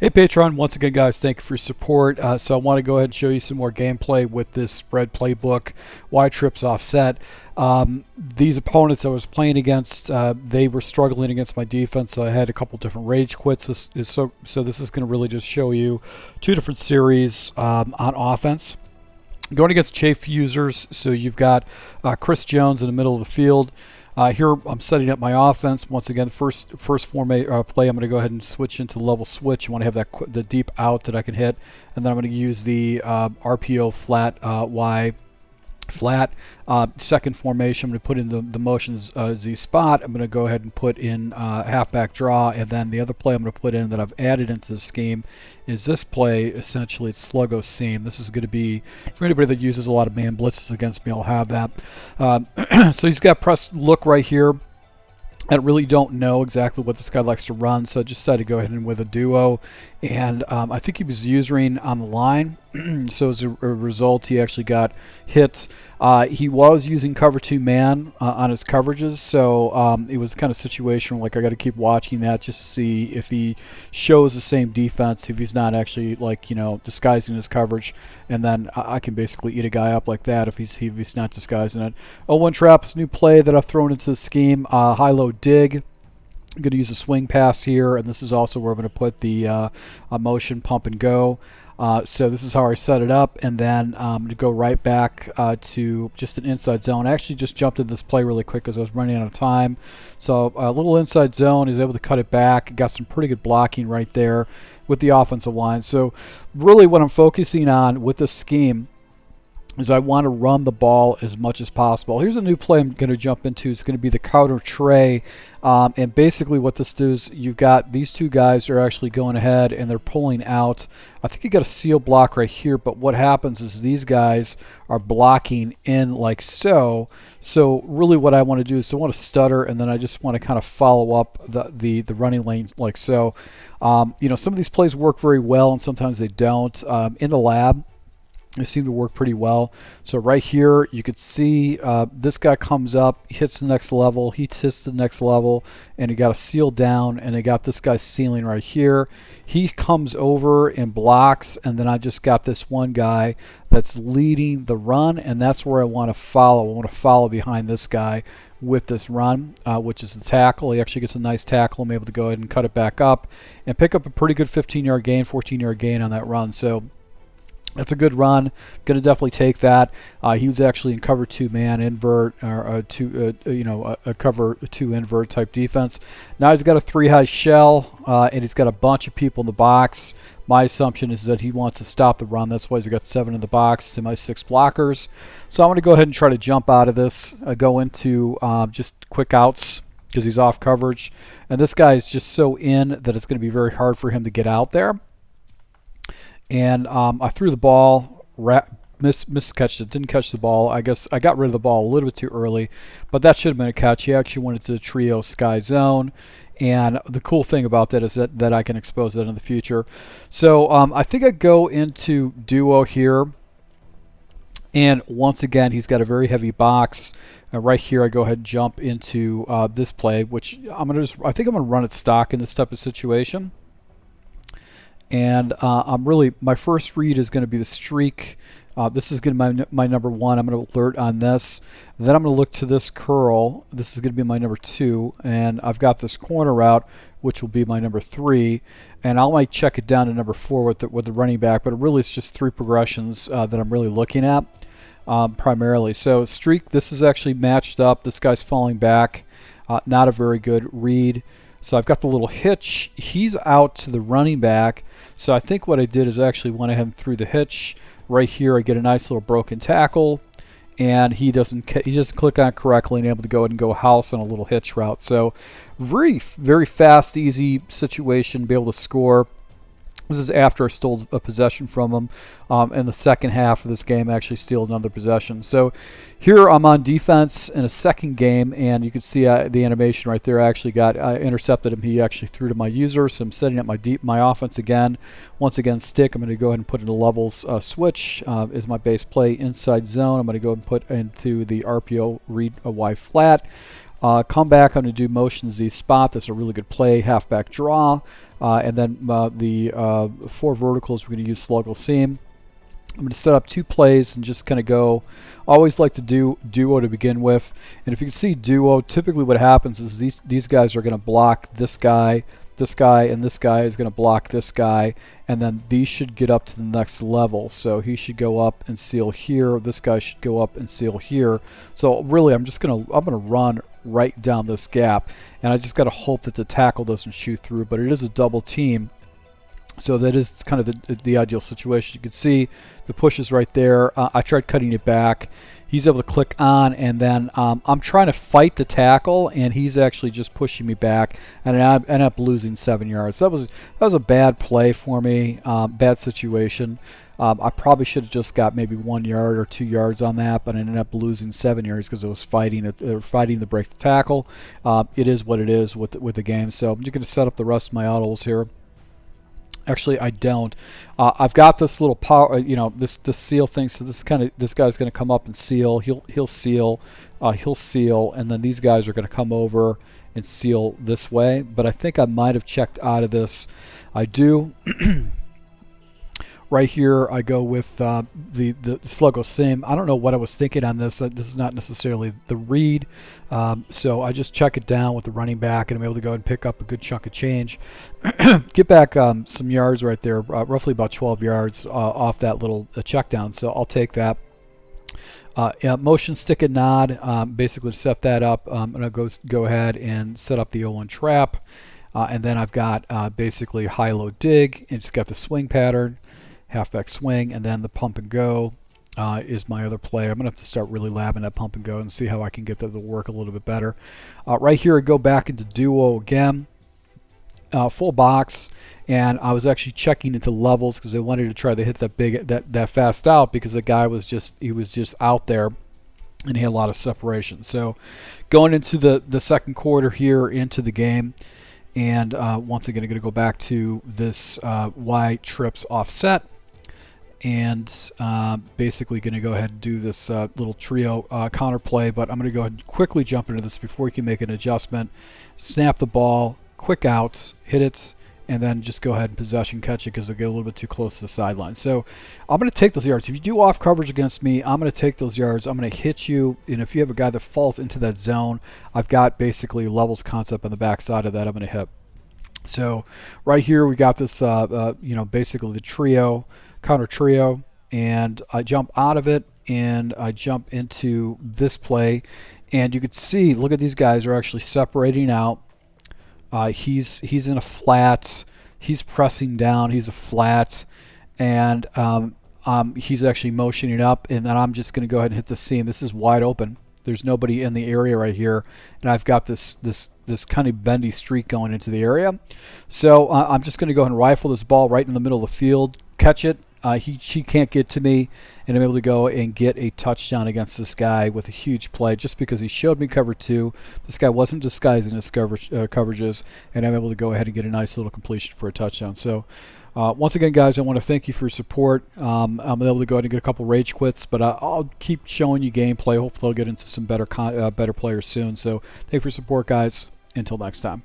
Hey Patreon, once again guys, thank you for your support. So I want to go ahead and show you some more gameplay with this spread playbook, Y trips offset. These opponents I was playing against, they were struggling against my defense, so I had a couple different rage quits. So this is going to really just show you two different series on offense. Going against Chafe users, so you've got Chris Jones in the middle of the field. Here I'm setting up my offense. Once again, first play, I'm going to go ahead and switch into level switch. You want to have the deep out that I can hit, and then I'm going to use the RPO flat Y flat. Second formation, I'm going to put in the motions Z spot. I'm going to go ahead and put in halfback draw, and then the other play I'm going to put in that I've added into the scheme is this play. Essentially, it's sluggo seam. This is going to be for anybody that uses a lot of man blitzes against me. I'll have that. So he's got press look right here. I really don't know exactly what this guy likes to run, so I just decided to go ahead and with a duo. And I think he was usering on the line, so as a result, he actually got hit. He was using cover 2 man on his coverages, so it was kind of situation like I got to keep watching that just to see if he shows the same defense, if he's not actually disguising his coverage, and then I can basically eat a guy up like that if he's not disguising it. 0-1 trap is a new play that I've thrown into the scheme. High-low dig. I'm going to use a swing pass here, and this is also where I'm going to put the motion pump and go. So this is how I set it up, and then I'm going to go right back to just an inside zone. I actually just jumped in this play really quick because I was running out of time. So a little inside zone, he's able to cut it back. Got some pretty good blocking right there with the offensive line. So really what I'm focusing on with this scheme is I want to run the ball as much as possible. Here's a new play I'm going to jump into. It's going to be the counter tray. And basically what this does, you've got these two guys are actually going ahead and they're pulling out. I think you got a seal block right here, but what happens is these guys are blocking in like so. So really what I want to do is I want to stutter, and then I just want to kind of follow up the running lane like so. Some of these plays work very well and sometimes they don't. In the lab, they seem to work pretty well. So right here, you could see this guy comes up, hits the next level, he hits the next level, and he got a seal down, and they got this guy sealing right here. He comes over and blocks, and then I just got this one guy that's leading the run, and that's where I want to follow. I want to follow behind this guy with this run, which is the tackle. He actually gets a nice tackle. I'm able to go ahead and cut it back up and pick up a pretty good 15-yard gain, 14-yard gain on that run. So that's a good run. Going to definitely take that. He was actually in cover 2 man invert, or a cover 2 invert type defense. Now he's got a 3 high shell, and he's got a bunch of people in the box. My assumption is that he wants to stop the run. That's why he's got 7 in the box and my 6 blockers. So I'm going to go ahead and try to jump out of this. Go into just quick outs because he's off coverage, and this guy is just so in that it's going to be very hard for him to get out there. And I threw the ball, miscatched it, didn't catch the ball. I guess I got rid of the ball a little bit too early, but that should have been a catch. He actually went into the trio sky zone, and the cool thing about that is that I can expose that in the future. So I think I go into duo here, and once again, he's got a very heavy box. Right here, I go ahead and jump into this play, which I think I'm gonna run it stock in this type of situation. And my first read is going to be the streak. This is going to be my number 1. I'm going to alert on this. Then I'm going to look to this curl. This is going to be my number 2. And I've got this corner route, which will be my number 3. And I might check it down to number 4 with the running back. But really, it's just 3 progressions that I'm really looking at primarily. So streak, this is actually matched up. This guy's falling back. Not a very good read. So I've got the little hitch. He's out to the running back. So I think what I did is actually went ahead and threw the hitch. Right here, I get a nice little broken tackle, and he doesn't click on it correctly and able to go ahead and go house on a little hitch route. So very, very fast, easy situation to be able to score. This is after I stole a possession from him. In the second half of this game, I actually steal another possession. So here I'm on defense in a second game, and you can see the animation right there. I actually intercepted him. He actually threw to my user, so I'm setting up my offense again. Once again, stick. I'm going to go ahead and put in the levels switch is my base play inside zone. I'm going to go and put into the RPO read a Y flat. Come back, I'm going to do motion Z spot. That's a really good play. Halfback draw. And then the 4 verticals, we're going to use sluggle seam. I'm going to set up 2 plays and just kind of go. Always like to do duo to begin with. And if you can see duo, typically what happens is these guys are going to block this guy, and this guy is going to block this guy, and then these should get up to the next level. So he should go up and seal here. This guy should go up and seal here. So really, I'm gonna run right down this gap, and I just got to hope that the tackle doesn't shoot through. But it is a double team. So that is kind of the ideal situation. You can see the push is right there. I tried cutting it back. He's able to click on, and then I'm trying to fight the tackle, and he's actually just pushing me back, and I end up losing 7 yards. That was a bad play for me, bad situation. I probably should have just got maybe 1 yard or 2 yards on that, but I ended up losing 7 yards because I was fighting to break the tackle. It is what it is with the game. So I'm just going to set up the rest of my autos here. Actually, I don't. I've got this little power, this seal thing. So this guy's going to come up and seal. He'll seal, he'll seal, and then these guys are going to come over and seal this way. But I think I might have checked out of this. I do. Right here, I go with the sluggo sim. I don't know what I was thinking on this. This is not necessarily the read. So I just check it down with the running back, and I'm able to go ahead and pick up a good chunk of change. Get back some yards right there, roughly about 12 yards off that little check down. So I'll take that. Motion stick and nod, basically to set that up. I'm going to go ahead and set up the 0-1 trap. And then I've got basically high-low dig. It's got the swing pattern. Halfback swing, and then the pump and go is my other play. I'm going to have to start really labbing that pump and go and see how I can get that to work a little bit better. Right here, I go back into duo again, full box, and I was actually checking into levels because I wanted to try to hit that fast out because the guy was just out there and he had a lot of separation. So going into the second quarter here into the game. And once again, I'm going to go back to this Y trips offset, and basically going to go ahead and do this little trio counter play. But I'm going to go ahead and quickly jump into this before you can make an adjustment. Snap the ball, quick outs, hit it, and then just go ahead and possession catch it because they'll get a little bit too close to the sideline. So I'm going to take those yards. If you do off coverage against me, I'm going to take those yards. I'm going to hit you, and if you have a guy that falls into that zone, I've got basically levels concept on the back side of that I'm going to hit. So right here we got this, basically the trio, counter trio, and I jump out of it and I jump into this play, and you can see, look at these guys are actually separating out. He's in a flat, he's pressing down, he's a flat, and he's actually motioning up, and then I'm just going to go ahead and hit the seam. This is wide open. There's nobody in the area right here, and I've got this kind of bendy streak going into the area. So I'm just going to go ahead and rifle this ball right in the middle of the field, catch it. He can't get to me, and I'm able to go and get a touchdown against this guy with a huge play just because he showed me cover 2. This guy wasn't disguising his coverages, and I'm able to go ahead and get a nice little completion for a touchdown. So once again, guys, I want to thank you for your support. I'm able to go ahead and get a couple rage quits, but I'll keep showing you gameplay. Hopefully I'll get into some better players soon. So thank you for your support, guys. Until next time.